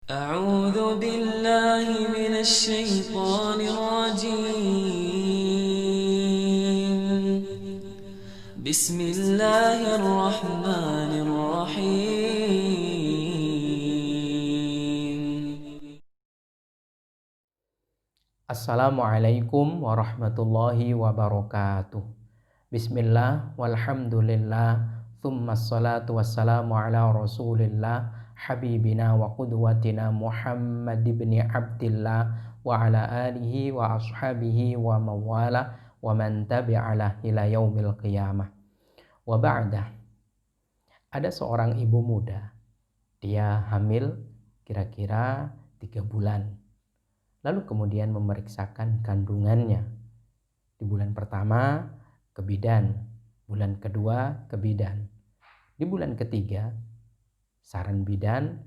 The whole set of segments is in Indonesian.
أعوذ بالله من الشيطان الرجيم بسم الله الرحمن الرحيم. Assalamualaikum warahmatullahi wabarakatuh. Bismillah walhamdulillah thumma salatu wassalamu ala rasulillah habibina wa qudwatina Muhammad ibn Abdillah wa ala alihi wa ashabihi wa mawala wa man tabi'alah ila yaumil qiyamah. Wa ba'dah. Ada seorang ibu muda, dia hamil kira-kira 3 bulan. Lalu kemudian memeriksakan kandungannya. Di bulan pertama ke bidan, bulan kedua ke bidan. Di bulan ketiga, saran bidan,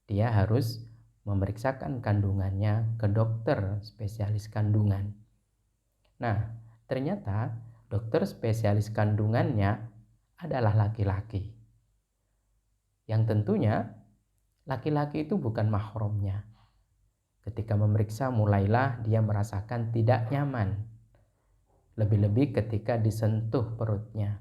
dia harus memeriksakan kandungannya ke dokter spesialis kandungan. Nah, ternyata dokter spesialis kandungannya adalah laki-laki. Yang tentunya laki-laki itu bukan mahramnya. Ketika memeriksa mulailah dia merasakan tidak nyaman. Lebih-lebih ketika disentuh perutnya.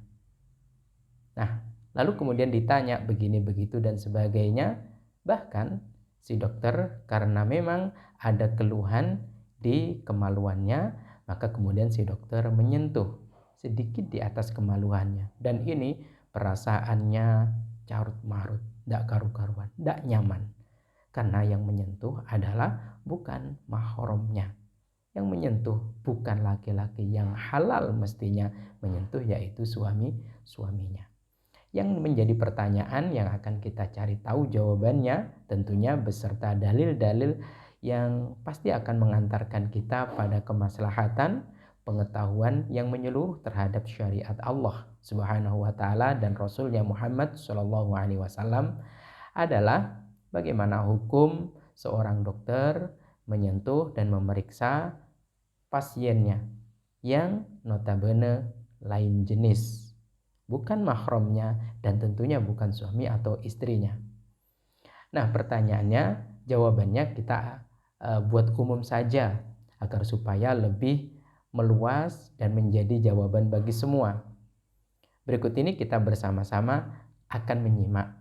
Nah, lalu kemudian ditanya begini begitu dan sebagainya. Bahkan si dokter karena memang ada keluhan di kemaluannya, maka kemudian si dokter menyentuh sedikit di atas kemaluannya. Dan ini perasaannya carut marut, tidak karu-karuan, tidak nyaman. Karena yang menyentuh adalah bukan mahramnya. Yang menyentuh bukan laki-laki yang halal mestinya menyentuh, yaitu suaminya. Yang menjadi pertanyaan yang akan kita cari tahu jawabannya tentunya beserta dalil-dalil yang pasti akan mengantarkan kita pada kemaslahatan pengetahuan yang menyeluruh terhadap syariat Allah Subhanahu wa taala dan Rasulnya Muhammad sallallahu alaihi wasallam adalah bagaimana hukum seorang dokter menyentuh dan memeriksa pasiennya yang notabene lain jenis, bukan mahramnya dan tentunya bukan suami atau istrinya. Nah, pertanyaannya, jawabannya kita buat umum saja agar supaya lebih meluas dan menjadi jawaban bagi semua. Berikut ini kita bersama-sama akan menyimak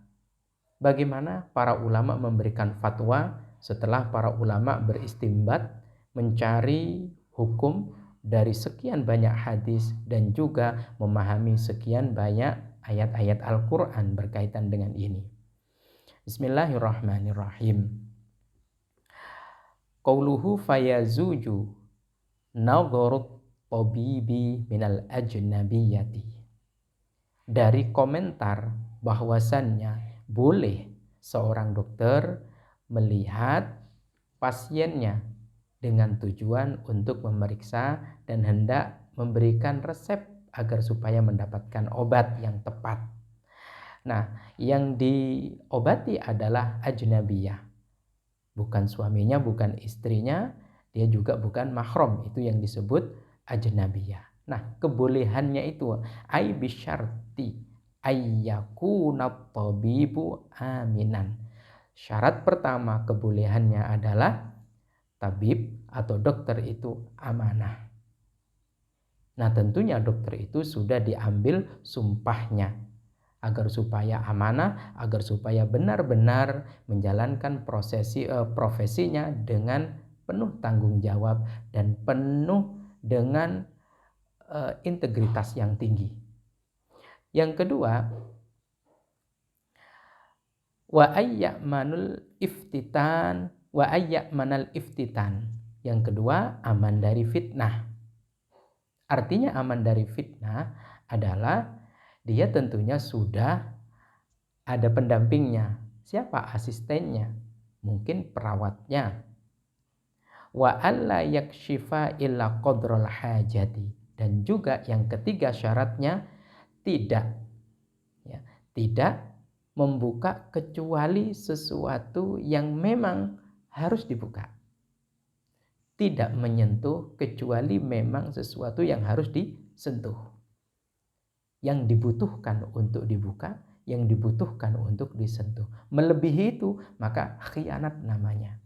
bagaimana para ulama memberikan fatwa setelah para ulama beristimbat mencari hukum dari sekian banyak hadis dan juga memahami sekian banyak ayat-ayat Al-Quran berkaitan dengan ini. Bismillahirrahmanirrahim. Qauluhu fayazuju nadharut tabibi minal ajnabiyati. Dari komentar bahwasannya boleh seorang dokter melihat pasiennya dengan tujuan untuk memeriksa dan hendak memberikan resep agar supaya mendapatkan obat yang tepat. Nah, yang diobati adalah ajnabiyah. Bukan suaminya, bukan istrinya, dia juga bukan mahram. Itu yang disebut ajnabiyah. Nah, kebolehannya itu ai bisyarti ayyakuna tabibu aminan. Syarat pertama kebolehannya adalah tabib atau dokter itu amanah. Nah, tentunya dokter itu sudah diambil sumpahnya agar supaya amanah, agar supaya benar-benar menjalankan profesinya dengan penuh tanggung jawab dan penuh dengan integritas yang tinggi. Yang kedua, wa ayyamanul iftitan. Yang kedua, aman dari fitnah. Artinya aman dari fitnah adalah dia tentunya sudah ada pendampingnya. Siapa asistennya? Mungkin perawatnya. Wa alla yakshifa illa qadral hajati. Dan juga yang ketiga syaratnya tidak membuka kecuali sesuatu yang memang harus dibuka. Tidak menyentuh kecuali memang sesuatu yang harus disentuh. Yang dibutuhkan untuk dibuka yang dibutuhkan untuk disentuh. Melebihi itu maka khianat namanya.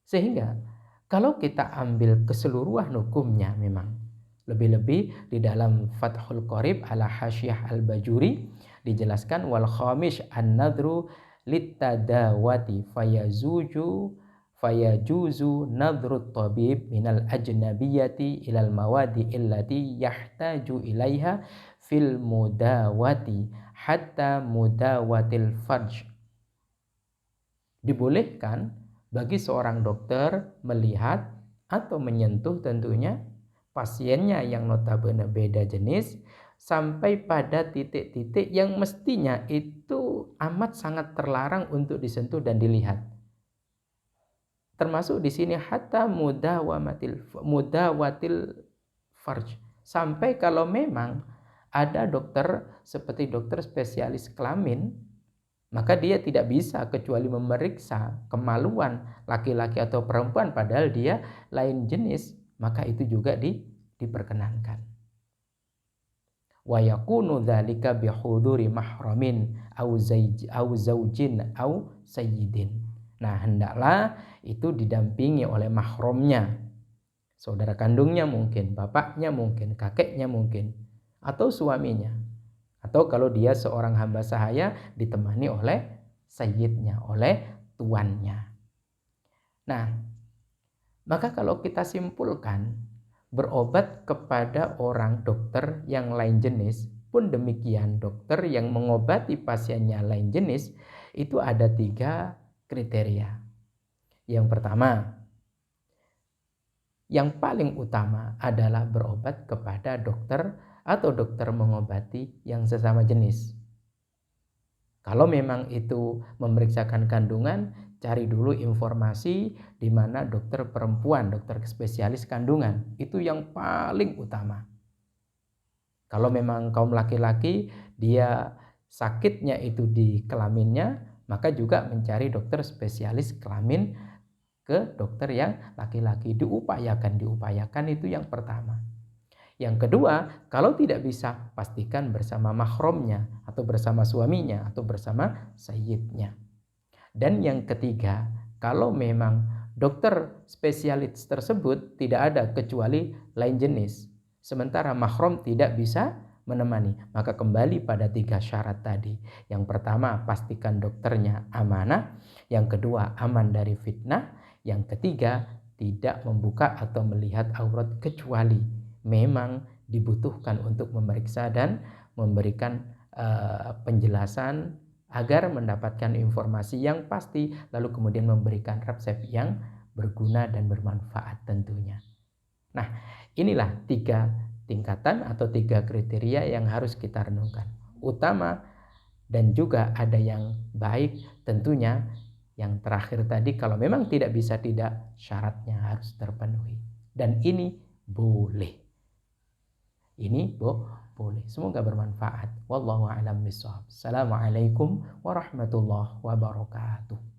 Sehingga kalau kita ambil keseluruhan hukumnya memang lebih-lebih di dalam Fathul Qorib ala Hasyiyah Al-Bajuri dijelaskan wal khamish an-nadru litadawati fayajuzu nadru tabib minal ajnabiyati ilal mawadi illati yahtaju ilaiha fil mudawati hatta mudawatil farj. Dibolehkan bagi seorang dokter melihat atau menyentuh tentunya pasiennya yang notabene beda jenis sampai pada titik-titik yang mestinya itu amat sangat terlarang untuk disentuh dan dilihat. Termasuk di sini hatta mudawatil farj. Sampai kalau memang ada dokter seperti dokter spesialis kelamin, maka dia tidak bisa kecuali memeriksa kemaluan laki-laki atau perempuan padahal dia lain jenis, maka itu juga diperkenankan. Wa yakunu dzalika bihuduri mahramin au zaujin au sayyidin. Nah, hendaklah itu didampingi oleh mahramnya. Saudara kandungnya mungkin, bapaknya mungkin, kakeknya mungkin, atau suaminya. Atau kalau dia seorang hamba sahaya ditemani oleh sayyidnya, oleh tuannya. Nah, maka kalau kita simpulkan berobat kepada orang dokter yang lain jenis pun demikian, dokter yang mengobati pasiennya lain jenis itu ada 3 kriteria. Yang pertama, yang paling utama adalah berobat kepada dokter atau dokter mengobati yang sesama jenis. Kalau memang itu memeriksakan kandungan, cari dulu informasi di mana dokter perempuan, dokter spesialis kandungan. Itu yang paling utama. Kalau memang kaum laki-laki, dia sakitnya itu di kelaminnya, maka juga mencari dokter spesialis kelamin ke dokter yang laki-laki. Diupayakan itu yang pertama. Yang kedua, kalau tidak bisa, pastikan bersama mahramnya atau bersama suaminya atau bersama sayyidnya. Dan yang ketiga, kalau memang dokter spesialis tersebut tidak ada kecuali lain jenis, sementara mahram tidak bisa menemani, maka kembali pada 3 syarat tadi. Yang pertama, pastikan dokternya amanah. Yang kedua, aman dari fitnah. Yang ketiga, tidak membuka atau melihat aurat kecuali memang dibutuhkan untuk memeriksa dan memberikan penjelasan agar mendapatkan informasi yang pasti, lalu kemudian memberikan resep yang berguna dan bermanfaat tentunya. Nah, inilah 3 tingkatan atau 3 kriteria yang harus kita renungkan. Utama dan juga ada yang baik tentunya. Yang terakhir tadi kalau memang tidak bisa, tidak, syaratnya harus terpenuhi. Dan ini boleh. Ini boleh. Semoga bermanfaat. Wallahu a'lam bishawab. Assalamualaikum warahmatullahi wabarakatuh.